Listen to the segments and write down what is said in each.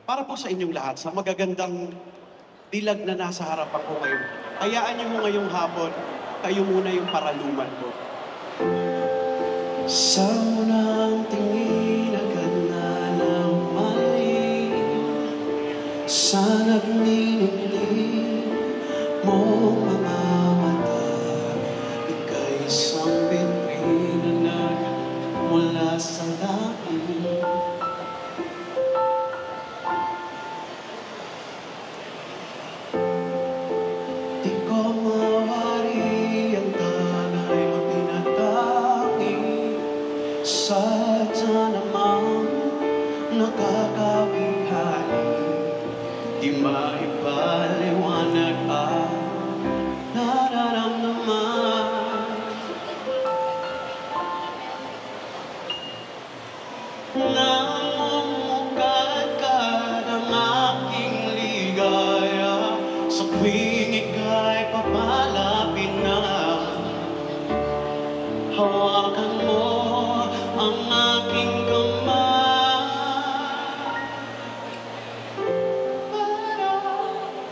para po sa inyong lahat, sa magagandang dilag na nasa harapan ko ngayon. Hayaan niyo mo ngayong hapon, kayo muna yung paraluman ko. Sa unang tingin agad na lamay, sa nagniningning mo mga mata, ika'y isang bituin na mula sa langit. Di ko mawari ang tanay mo tinatangi, sadya namang nakakabihali, di maipaliwanag ang nararamdaman. Namumukadkad ang aking ligaya sa tuwing ika'y papalapit na. Hawakan mo ang aking kamay para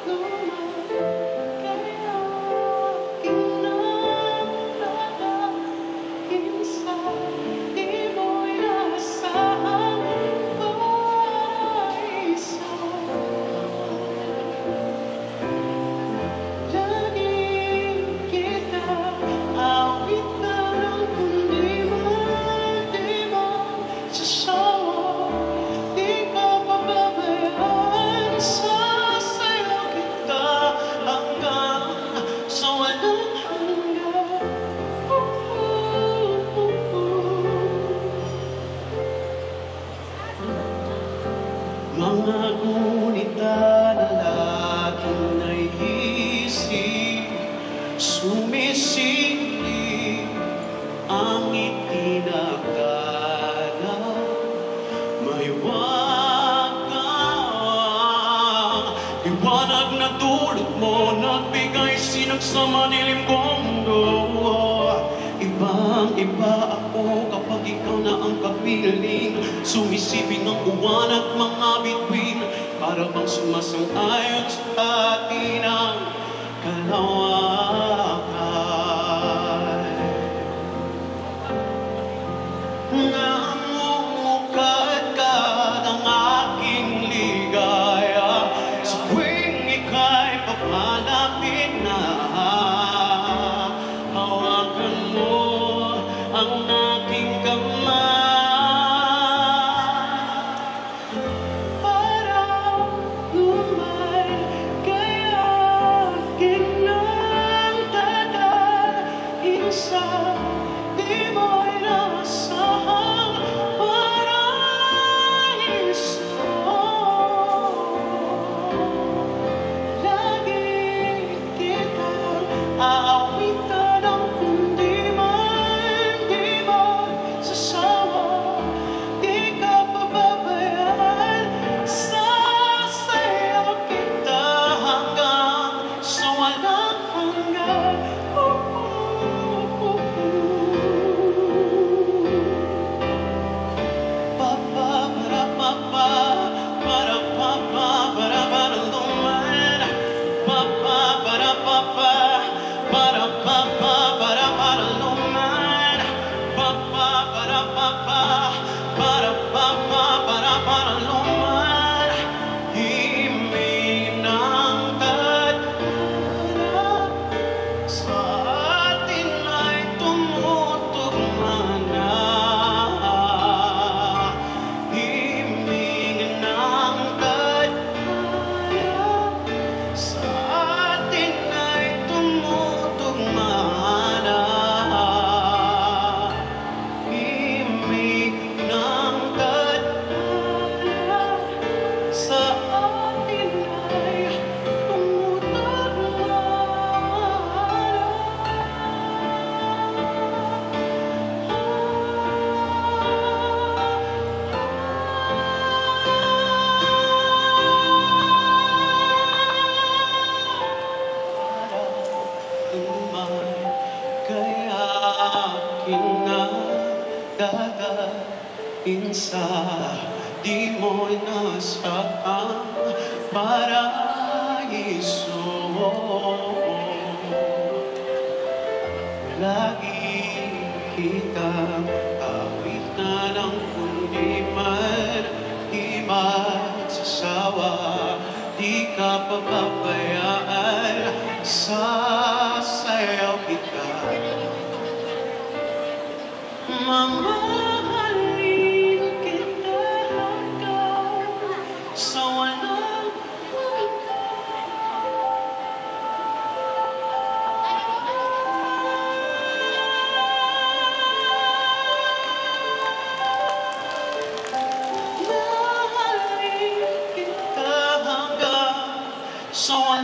lumagay aking nagdadagin sa di mo'y asahan ko'y isang laging kita awitan kundi man di magsasawa, di ka pababayaan, sasayaw kita hanggang sa walang hanggan. Mga gunita na laging naiisip, sumisili ang itinakdana. Liwanag na dulot mo, nagbigay sinag sa madilim mundo. Ibang-iba ako kapag ikaw na ang kapiling, sumisiping ang uwan at mga bituin, para bang sumasang-ayon sa atin ang kalawakan. Namumukadkad ang aking ligaya sa tuwing ika'y papalapit na. Hawakan mo ang aking kamay para lumay kay aking nagdadagin mo'y nasa paraiso. Lagi kitang awitan ng kundi man di magsasawa, di ka papabayaan, sasayaw kita. Mamahalin kita hanggang sa walang so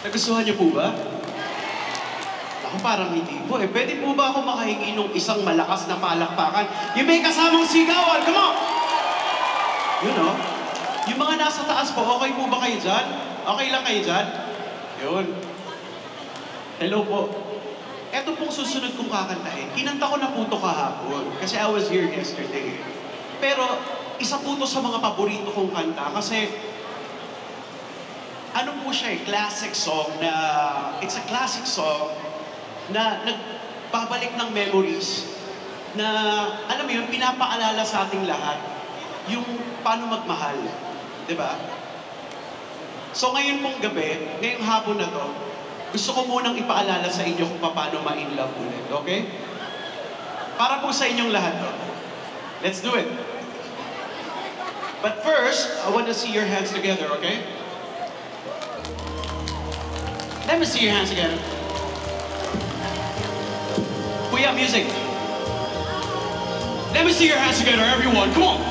nagustuhan niyo po ba? Ako parang hindi po eh. Pwede po ba ako makahingi ng isang malakas na palakpakan? Yung may kasamang sigawan, come on! You know? Yung mga nasa taas po, okay po ba kayo dyan? Okay lang kayo dyan? Yun. Hello po. Ito pong susunod kong kakantahin. Kinanta ko na po ito kahapon. Kasi I was here yesterday. Pero, isa po ito sa mga paborito kong kanta. Kasi, ano po siya eh, classic song na, it's a classic song na nagbabalik ng memories na, alam mo yun, pinapaalala sa ating lahat yung paano magmahal. Diba? So ngayon pong gabi, ngayong hapon na to, gusto ko munang ipaalala sa inyo kung paano ma-in love ulit, okay? Para po sa inyong lahat to. Let's do it. But first, I want to see your hands together, okay? Let me see your hands together. We have music. Let me see your hands together, everyone. Come on.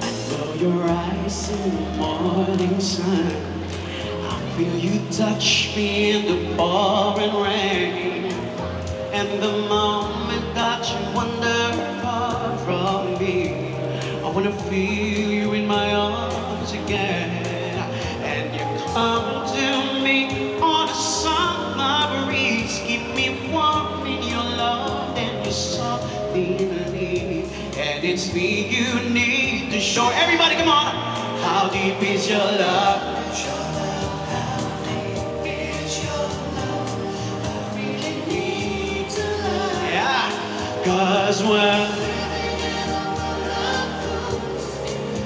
I know your eyes in the morning sun. I feel you touch me in the pouring rain. And the moment that you wander far from me, I wanna feel you in my arms again. And you come to me on a summer breeze, keep me warm in your love and your softly leave. And it's me you need to show. Everybody come on! How deep is your love? How deep is your love? I really need to love. Yeah, 'cause when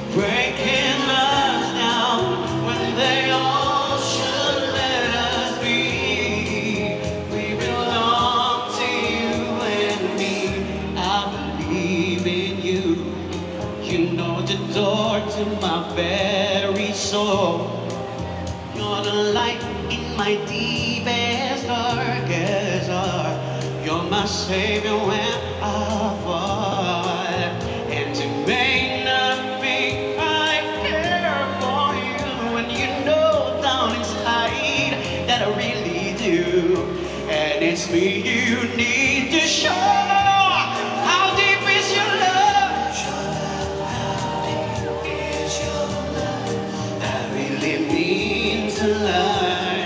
breaking us down when they all should let us be. We belong to you and me. I believe in you. You know the door to my very soul. You're the light in my deepest, darkest hour. You're my savior when I fall. And to make nothing that I really do, and it's me you need to show. How deep is your love? How deep is your love? I really need to learn,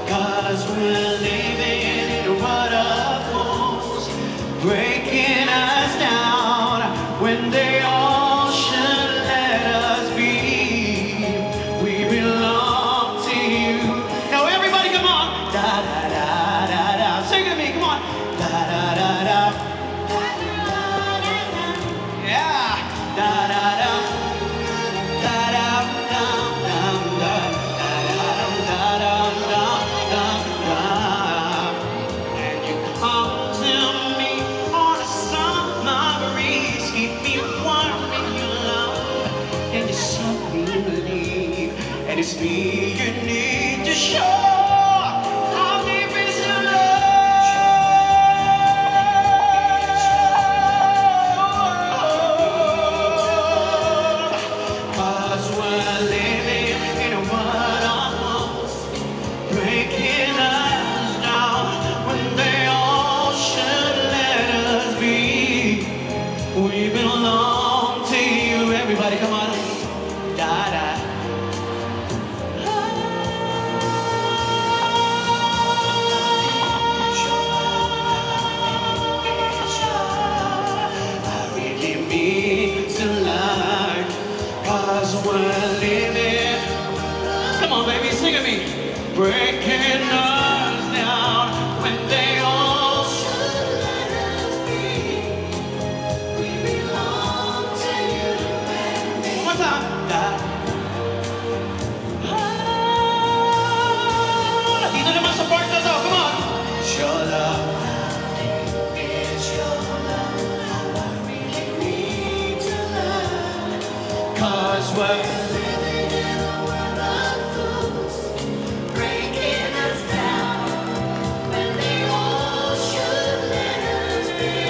'cause we're living in a world of fools, breaking us down when they all should let us be. We belong to you. Now everybody come on. Da da da da da. Sing to me, come on. Da da da da. Yeah. Da da da. Da da da da da. Da da da da da da. And you come to me on a summer breeze, keep me warm in your love and you softly believe. And it's me you need to show. How deep is your love? 'Cause we're living in a world of fools, breaking us down when they all should let us be. We belong to you. Everybody come on. Da da. living. Come on, baby, sing at me. Breaking us down when they all should let us be. We belong to you and me. One more time. Dito naman sa part na to, come on. Your love, it's your love. I really need to love. 'Cause we're living in a world of fools, breaking us down when they all should let us be.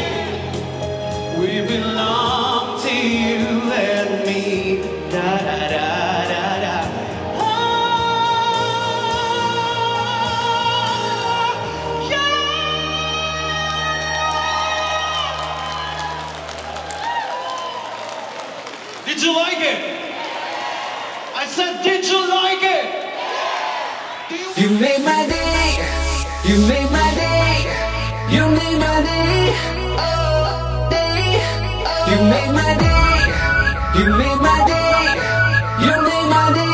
We belong to you and me. Da da da da da. Did you like it? I said, did you like it? You made my day. You made my day. You made my day. Oh, day. You made my day. You made my day. You made my day.